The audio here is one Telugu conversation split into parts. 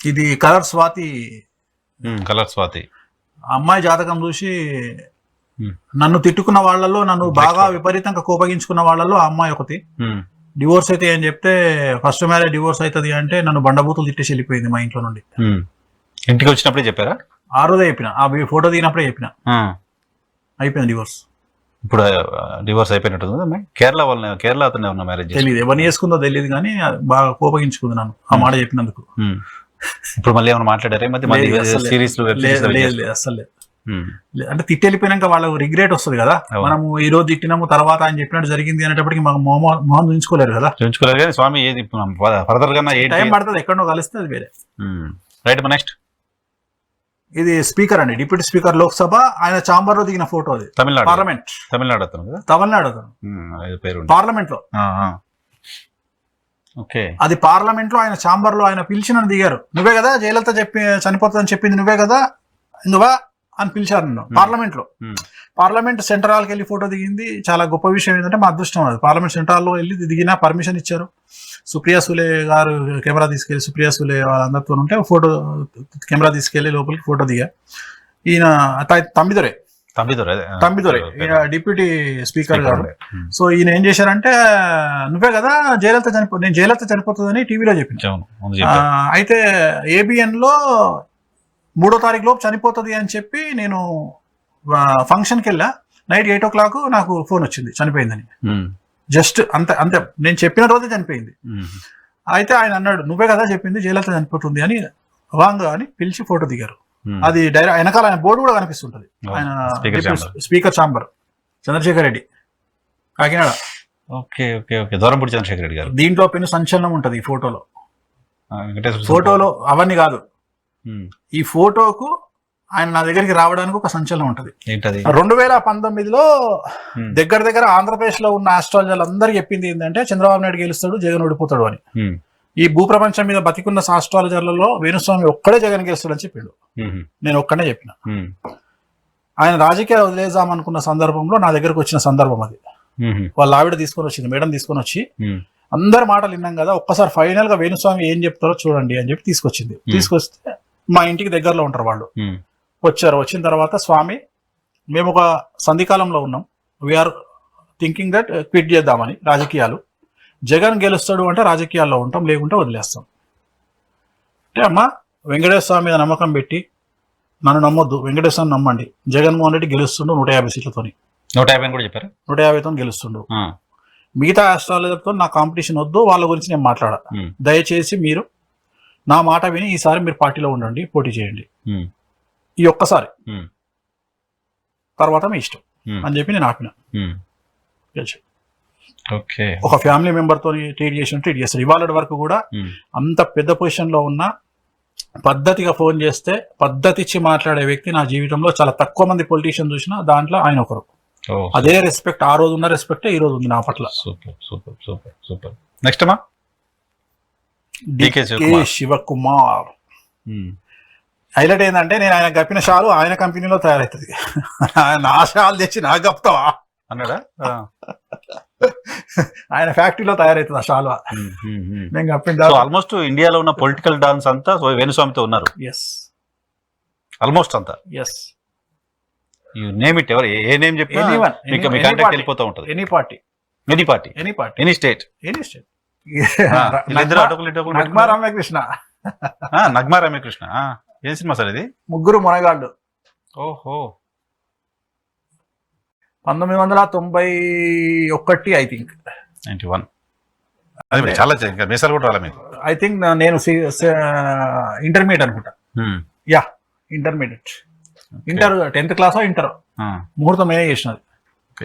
ఇది కలర్ స్వాతి. కలర్ స్వాతి. అమ్మాయి జాతకం చూసి నన్ను తిట్టుకున్న వాళ్ళలో, నన్ను బాగా విపరీతంగా కోపగించుకున్న వాళ్ళలో ఆ అమ్మాయి ఒకటి. డివోర్స్ అయితే అని చెప్తే ఫస్ట్ మ్యారేజ్ డివోర్స్ అవుతుంది అంటే నన్ను బండబూతులు తిట్టేసి వెళ్ళిపోయింది మా ఇంట్లో నుండి. ఇంటికి వచ్చినప్పుడే చెప్పారా? ఆ రోజే చెప్పిన, ఆ ఫోటో దిగినప్పుడే చెప్పిన, అయిపోయింది డివోర్స్. ఇప్పుడు డివోర్స్ అయిపోయినట్టుంది. కేరళ వాళ్ళని, కేరళ అతనే ఉన్న మ్యారేజ్ తెలియదు, ఎవరిని చేసుకుందో తెలియదు, కానీ బాగా కోపగించుకుంది నన్ను ఆ మాట చెప్పినందుకు. ఇప్పుడు మళ్ళీ ఏమైనా మాట్లాడారా? సిరీస్ లేదు అసలు లేదు. అంటే తిట్టి వెళ్ళిపోయినాక వాళ్ళకు రిగ్రెట్ వస్తుంది కదా, మనము ఈ రోజు తిట్టినాము తర్వాత ఆయన చెప్పినట్టు జరిగింది అనేటప్పటికి మాకు మొహం చూపించుకోలేరు కదా. చూపించుకోలేరు కానీ స్వామి ఏది ఫర్దర్ గా టైం పడుతుంది, ఎక్కడో కలిస్తే అది వేరే. రైట్. నెక్స్ట్ ఇది స్పీకర్ అండి, డిప్యూటీ స్పీకర్ లోక్సభ. ఆయన చాంబర్ లో దిగిన ఫోటో అది. తమిళనాడు పార్లమెంట్. తమిళనాడు అతను కదా? తమిళనాడు అతను పార్లమెంట్ లో. ఓకే. అది పార్లమెంట్ లో ఆయన చాంబర్ లో ఆయన పిలిచి నన్ను దిగారు. నువ్వే కదా జయలలిత చనిపోతుందని చెప్పింది, నువ్వే కదా నువ్వా అని పిలిచారు నన్ను పార్లమెంట్ లో. పార్లమెంట్ సెంటర్ హాల్కి వెళ్ళి ఫోటో దిగింది. చాలా గొప్ప విషయం ఏంటంటే మా అదృష్టం అది. పార్లమెంట్ సెంటర్ లో వెళ్ళి దిగినా పర్మిషన్ ఇచ్చారు. సుప్రియా సులే గారు కెమెరా తీసుకెళ్లి, సుప్రియా సులే వాళ్ళందరితో ఉంటే ఫోటో కెమెరా తీసుకెళ్లి లోపలికి ఫోటో దిగా. ఈయన తంబిదొరే డిప్యూటీ స్పీకర్ గారు. సో ఈయన ఏం చేశారంటే, నువ్వే కదా నేను జయలలిత చనిపోతుందని టీవీలో చెప్పాను. అయితే ఏబిఎన్ లో 3వ తారీఖు లోపు చనిపోతుంది అని చెప్పి నేను ఫంక్షన్కి వెళ్ళా. నైట్ 8 o'clock నాకు ఫోన్ వచ్చింది చనిపోయిందని. జస్ట్ అంతే నేను చెప్పిన రోజే చనిపోయింది. అయితే ఆయన అన్నాడు, నువ్వే కదా చెప్పింది జయలలిత చనిపోతుంది అని, వాంగ్ అని పిలిచి ఫోటో దిగారు. అది డైరెక్ట్ వెనకాల ఆయన బోర్డు కూడా కనిపిస్తుంటది. ఆయన speaker chamber, Chandrasekhar Reddy, Kakinada. Okay okay okay. Durampudi Chandrasekhar Reddy గారు. దీంట్లో పెను సంచలనం ఉంటది ఈ ఫోటోలో అవన్నీ కాదు. ఈ ఫోటోకు ఆయన నా దగ్గరికి రావడానికి ఒక సంచలనం ఉంటది. 2019లో దగ్గర ఆంధ్రప్రదేశ్ లో ఉన్న ఆస్ట్రాలజర్లు అందరూ చెప్పింది ఏంటంటే చంద్రబాబు నాయుడు గెలుస్తాడు, జగన్ ఓడిపోతాడు అని. ఈ భూప్రపంచం మీద బతికున్న ఆస్ట్రాలజర్లలో వేణుస్వామి ఒక్కడే జగన్ గెలుస్తాడు అని చెప్పిండు. నేను ఒక్కడే చెప్పిన. ఆయన రాజకీయాలు వదిలేద్దాం అనుకున్న సందర్భంలో నా దగ్గరకు వచ్చిన సందర్భం అది. వాళ్ళ ఆవిడ తీసుకొని వచ్చింది, మేడం తీసుకొని వచ్చి, అందరి మాటలు విన్నాం కదా, ఒక్కసారి ఫైనల్ గా వేణుస్వామి ఏం చెప్తారో చూడండి అని చెప్పి తీసుకొచ్చింది. తీసుకొస్తే మా ఇంటికి దగ్గరలో ఉంటారు వాళ్ళు. వచ్చారు. వచ్చిన తర్వాత, స్వామి మేము ఒక సంధికాలంలో ఉన్నాం, వీఆర్ థింకింగ్ దట్ క్విట్ చేద్దామని రాజకీయాలు. జగన్ గెలుస్తాడు అంటే రాజకీయాల్లో ఉంటాం, లేకుంటే వదిలేస్తాం. అంటే అమ్మా, వెంకటేశ్వర స్వామి మీద నమ్మకం పెట్టి నన్ను నమ్మొద్దు, వెంకటేశ్వర స్వామి నమ్మండి. జగన్మోహన్ రెడ్డి గెలుస్తుండు 150 సీట్లతోని. 150 కూడా చెప్పారు. 150తో గెలుస్తుండు. మిగతా ఆస్ట్రాలజర్తో నా కాంపిటీషన్ వద్దు, వాళ్ళ గురించి నేను మాట్లాడా. దయచేసి మీరు నా మాట విని ఈసారి మీరు పార్టీలో ఉండండి, పోటీ చేయండి ఈ ఒక్కసారి, తర్వాత మీ ఇష్టం అని చెప్పి నేను ఆపిన. ఒక ఫ్యామిలీ మెంబర్ తో ట్రీట్ చేస్తాడు. ఇవాళ వరకు కూడా అంత పెద్ద పొజిషన్ లో ఉన్న, పద్ధతిగా ఫోన్ చేస్తే పద్ధతి ఇచ్చి మాట్లాడే వ్యక్తి నా జీవితంలో చాలా తక్కువ మంది పొలిటీషియన్ చూసినా దాంట్లో ఆయన ఒకరు. అదే రెస్పెక్ట్, ఆ రోజు ఉన్న రెస్పెక్ట్ ఈ రోజు ఉంది నా పట్ల. Next decay Shivakumar. హైలైట్ ఏంటంటే, నేను ఆయన గప్పిన షాలు ఆయన కంపెనీలో తయారవుతుంది. నా షాలు తెచ్చి నాకు గప్తావా అన్నాడా? ఆయన ఫ్యాక్టరీలో తయారవుతుంది ఆ షాల్వా. నేను గప్పింది. ఆల్మోస్ట్ ఇండియాలో ఉన్న పొలిటికల్ డాన్స్ అంతా వేణుస్వామితో ఉన్నారు. ఎస్, ఆల్మోస్ట్ అంతా. Yes, you name it. ఎవరు ఏ నేమ్ చెప్పినా మీకు మీ కాంటాక్ట్ వెళ్ళిపోతూ ఉంటుంది. Any party, any state. Nagma Ramya Krishna. Nagma Ramya Krishna ఏం సినిమా సార్ ఇది? ముగ్గురు మొనగాళ్ళు. ఓహో, 1991 ఐ థింక్. 91. అది చాలా మీసాలు కూడా రాలే మీకు? ఐ థింక్ నేను ఇంటర్మీడియట్ అనుకుంటా. Yeah, intermediate. Inter 10th class inter ముహూర్తం నేనే చేసినది.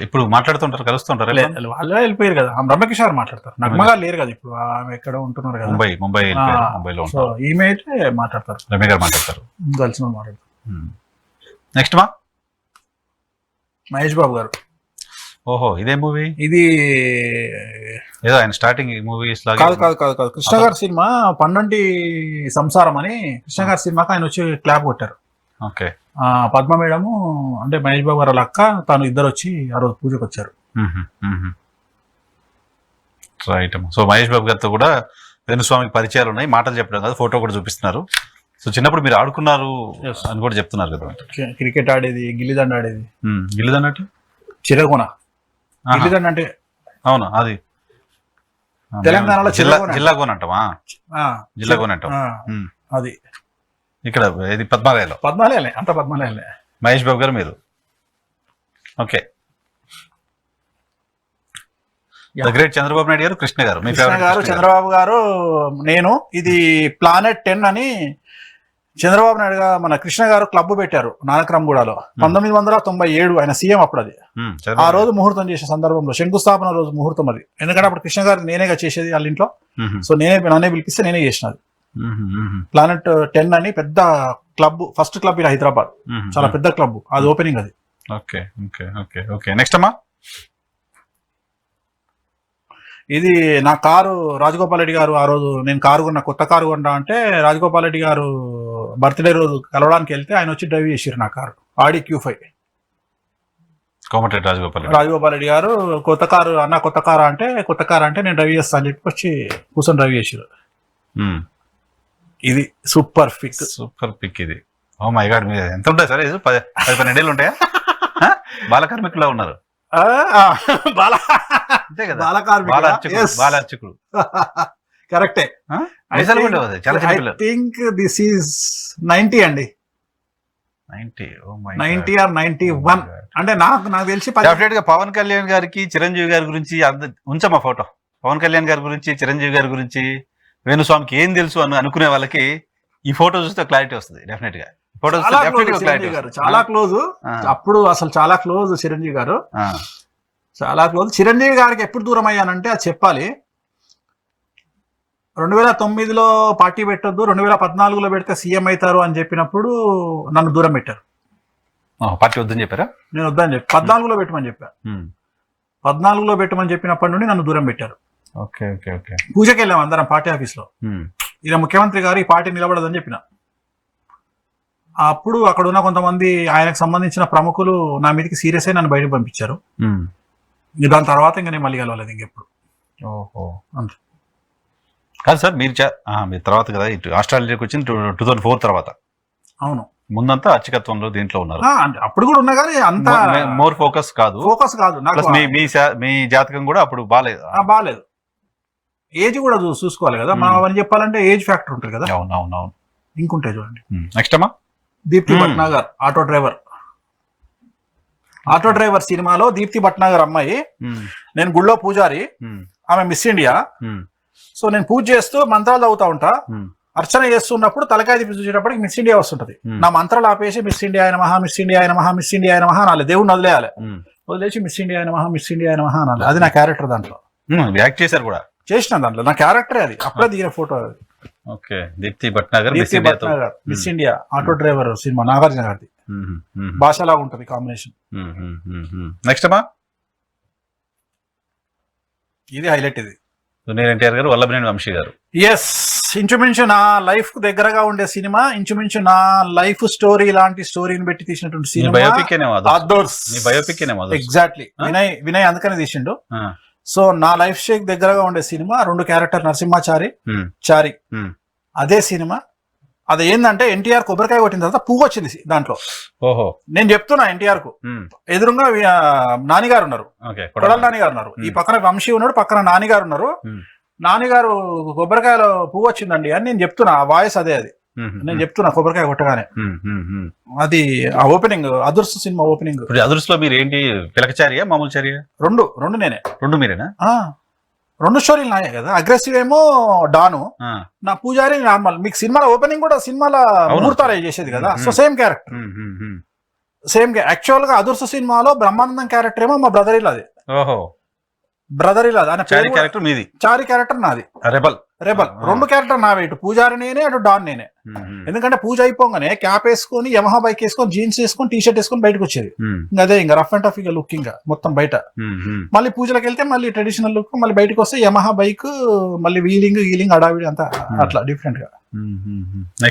ఇప్పుడు మాట్లాడుతుంటారు, కలుస్తుంటారు? వాళ్ళే వెళ్ళిపోయారు కదా. రమ్యకిషోర్ మాట్లాడతారు, నగ్మగా లేరు కదా ఇప్పుడు, ఆమె ఎక్కడ ఉంటున్నారు కదా, ముంబైలో. ఈమె అయితే మాట్లాడతారు, రమ్య గారు మాట్లాడతారు, కలిసిన మాట్లాడతారు. నెక్స్ట్ మహేష్ బాబు గారు. ఓహో, ఇదే మూవీ? ఇది ఏదో ఆయన స్టార్టింగ్ మూవీస్ లాగా. కాదు. కృష్ణ గారి సినిమా పన్నంటి సంసారం అని, కృష్ణ గారి సినిమాకి ఆయన వచ్చి క్లాప్ కొట్టారు. ఓకే. పద్మ మేడము అంటే మహేష్ బాబు గారు అక్క, తాను ఇద్దరు వచ్చి ఆ రోజు పూజకు వచ్చారు. రైట్. సో మహేష్ బాబు గారితో కూడా వేణుస్వామికి పరిచయాలు ఉన్నాయి, మాటలు చెప్పడం కాదు, ఫోటో కూడా చూపిస్తున్నారు. సో చిన్నప్పుడు మీరు ఆడుకున్నారు అని కూడా చెప్తున్నారు కదా. క్రికెట్ ఆడేది, గిల్లిదండ ఆడేది. గిల్లిదండ అంటే చిరగొన. గిల్లిదండ అంటే అవును, అది తెలంగాణలో జిల్లా కోన అంటామా? జిల్లా కోన అంటాం అది. ఇక్కడ ఇది పద్మాలయాలో. పద్మాలయాలే, అంత పద్మాలయాలే. మహేష్ బాబు గారు మీరు. ఓకే. గ్రేట్ చంద్రబాబు నాయుడు గారు, కృష్ణ గారు, చంద్రబాబు గారు, నేను. ఇది Planet 10 అని చంద్రబాబు నాయుడు గారు మన కృష్ణ గారు క్లబ్ పెట్టారు నానక్రమ్గూడలో 1997. ఆయన సీఎం అప్పుడు. అది ఆ రోజు ముహూర్తం చేసే సందర్భంలో, శంకుస్థాపన రోజు ముహూర్తం అది. ఎందుకంటే అప్పుడు కృష్ణ గారు నేనేగా చేసేది వాళ్ళ ఇంట్లో. సో నన్నే పిలిపిస్తే నేనే చేసినది. Planet 10 అని పెద్ద క్లబ్, ఫస్ట్ క్లబ్ ఇది హైదరాబాద్. చాలా పెద్ద క్లబ్, అది ఓపెనింగ్ అది. Okay okay okay okay. Next అమ్మా, ఇది నా కారు. రాజగోపాల్ రెడ్డి గారు ఆ రోజు నేను కారు కొన్నా, కొత్త కారు కొన్నా అంటే రాజగోపాల్ రెడ్డి గారు బర్త్డే రోజు కలవడానికి వెళ్తే ఆయన వచ్చి డ్రైవ్ చేసారు నా కారు, ఆడి Q5. కోమటిరెడ్డి రాజగోపాల్ రెడ్డి గారు కొత్త కారు అన్న, కొత్త కారు అంటే, కొత్త కారు అంటే నేను డ్రైవ్ చేస్తా అని చెప్పి వచ్చి కూర్చొని డ్రైవ్ చేసారు. ఇది సూపర్ పిక్ ఇది. ఓ మై గాడ్, మీరు ఎంత ఉంటాయి సార్? 10-12 ఏళ్ళు ఉంటాయా? బాలకార్మికులా ఉన్నారు. కరెక్టే. థింక్ దిస్ ఈస్ 90 అండి. 90 or 91 అంటే నాకు తెలిసి. డెఫినెట్ గా పవన్ కళ్యాణ్ గారికి, చిరంజీవి గారి గురించి ఉంచమ్మా ఫోటో. పవన్ కళ్యాణ్ గారి గురించి, చిరంజీవి గారి గురించి, వేణుస్వామికి ఏం తెలుసు అని అనుకునే వాళ్ళకి ఈ ఫోటో చూస్తే క్లారిటీ వస్తుంది. డెఫినెట్ గా ఫోటో చాలా క్లోజ్. అప్పుడు అసలు చాలా క్లోజ్ చిరంజీవి గారు, చాలా క్లోజ్. చిరంజీవి గారికి ఎప్పుడు దూరం అయ్యానంటే అది చెప్పాలి. 2009లో పార్టీ పెట్టొద్దు, 2014లో పెడితే సీఎం అవుతారు అని చెప్పినప్పుడు నన్ను దూరం పెట్టారు. పార్టీ వద్దని చెప్పారా? నేను వద్దని చెప్పి 14లో పెట్టమని చెప్పా. 14లో పెట్టమని చెప్పినప్పటి నుండి నన్ను దూరం పెట్టారు. పూజకి వెళ్ళాం అందరం పార్టీ ఆఫీస్ లో. ఇలా ముఖ్యమంత్రి గారు ఈ పార్టీ నిలబడదని చెప్పిన. అప్పుడు అక్కడ ఉన్న కొంతమంది ఆయనకు సంబంధించిన ప్రముఖులు నా మీదకి సీరియస్ అయి నన్ను బయటకు పంపించారు. దాని తర్వాత ఇంకా నేను మళ్ళీ కలవలేదు ఇంకెప్పుడు. అంతే కాదు సార్, మీరు తర్వాత కదా ఇటు ఆస్ట్రేలియాకి వచ్చింది 2004 తర్వాత. అవును, ముందంతా అర్చకత్వంలో దీంట్లో ఉన్నారు. అప్పుడు కూడా ఉన్నా కానీ అంత మోర్ ఫోకస్ కాదు. మీ జాతకం కూడా అప్పుడు బాగాలేదు. ఏజ్ కూడా చూసుకోవాలి కదా మనం. అని చెప్పాలంటే ఏజ్ ఫ్యాక్టర్ ఉంటుంది కదా. అవునవును. ఇంకుంటాయి చూడండి. నెక్స్ట్ అమ్మా, దీప్తి భట్నాగర్ ఆటో డ్రైవర్ సినిమాలో దీప్తి భట్నాగర్ అమ్మాయి. నేను గుళ్ళో పూజారి, ఆమె మిస్ ఇండియా. సో నేను పూజ చేస్తూ మంత్రాలు చదువుతా ఉంటా. అర్చన చేస్తున్నప్పుడు తలకాయ తిప్పి చూసేటప్పటికి మిస్ ఇండియా వస్తుంటది. నా మంత్రాలు ఆపేసి మిస్ ఇండియా ఆయన మహా, మిస్ ఇండియా ఆయన మహా, మిస్ ఇండియా ఆయన మహా అనాలి. దేవుడిని వదిలేసి మిస్ ఇండియా ఆయన మహా, మిస్ ఇండియా ఆయన మహా అనాలి. అది నా క్యారెక్టర్. దాంట్లో యాక్ట్ చేశారు కూడా, చేసిన దాంట్లో నా క్యారెక్టరే అది. అప్పుడే దిగిన ఫోటో అది. Deepti Bhatnagar miss India auto driver cinema Nagarjuna గారిది. భాషలా ఉంటది కాంబినేషన్. నెక్స్ట్ అమ్మా, ఇది హైలైట్. ఇది జూనియర్ ఎన్టీఆర్ గారు, వల్లభనేని వంశీ గారు. ఎస్, ఇంచుమించు నా లైఫ్ కు దగ్గరగా ఉండే సినిమా. ఇంచుమించు నా లైఫ్ స్టోరీ లాంటి స్టోరీని పెట్టి తీసినటువంటి సినిమా. బయోపిక్. ఎగ్జాక్ట్లీ. వినయ్ అందుకనే తీసిండు. సో నా లైఫ్ స్టైల్ దగ్గరగా ఉండే సినిమా 2 క్యారెక్టర్, నరసింహాచారి, చారి. అదే సినిమా. అది ఏంటంటే ఎన్టీఆర్ కొబ్బరికాయ కొట్టిన తర్వాత పువ్వు వచ్చింది దాంట్లో. నేను చెప్తున్నా, ఎన్టీఆర్ కు ఎదురుగా నానిగారు ఉన్నారు, కొడల నానిగారు ఉన్నారు, ఈ పక్కన వంశీ ఉన్నాడు, పక్కన నానిగారు ఉన్నారు. నానిగారు కొబ్బరికాయలో పువ్వు వచ్చిందండి అని నేను చెప్తున్నా. ఆ వాయిస్ అదే. అది నేను చెప్తున్నా కొబ్బరికాయ కొట్టగానే. అది ఆ ఓపెనింగ్, అదృష్ట సినిమా ఓపెనింగ్. అదృష్టలో మీరు ఏంటి, పిలకచారియా మామూలు చారియా? రెండు నేనే. రెండు మీరేనా? 2 స్టోరీలు నాయే కదా. అగ్రెసివ్ ఏమో డాను, నా పూజారి నార్మల్. మీకు సినిమాలో ఓపెనింగ్ కూడా సినిమాలో ముహూర్తాలు చేసేది కదా. So same character, same. Actual గా అదృష్ట సినిమాలో బ్రహ్మానందం క్యారెక్టర్ ఏమో మా బ్రదర్ ఇలా. అది బ్రదర్ ఇలా. చారి క్యారెక్టర్ మీది, చారి క్యారెక్టర్ నాది. రెబల్ 2 క్యారెక్టర్ నావే. ఇటు పూజారి నేనే, అటు డాన్ నేనే. ఎందుకంటే పూజ అయిపోగానే క్యాప్ వేసుకొని, యమహా బైక్ వేసుకొని, జీన్స్ వేసుకొని, టీ షర్ట్ వేసుకొని బయటకు వచ్చేది. అదే ఇంకా రఫ్ అండ్ టఫ్ ఇక లుక్ ఇంకా మొత్తం బయట. మళ్ళీ పూజలకు వెళ్తే మళ్ళీ ట్రెడిషనల్ లుక్, మళ్ళీ బయటకు వస్తే యమహా బైక్, మళ్ళీ వీలింగ్ అడావిడి అంతా అట్లా డిఫరెంట్ గా.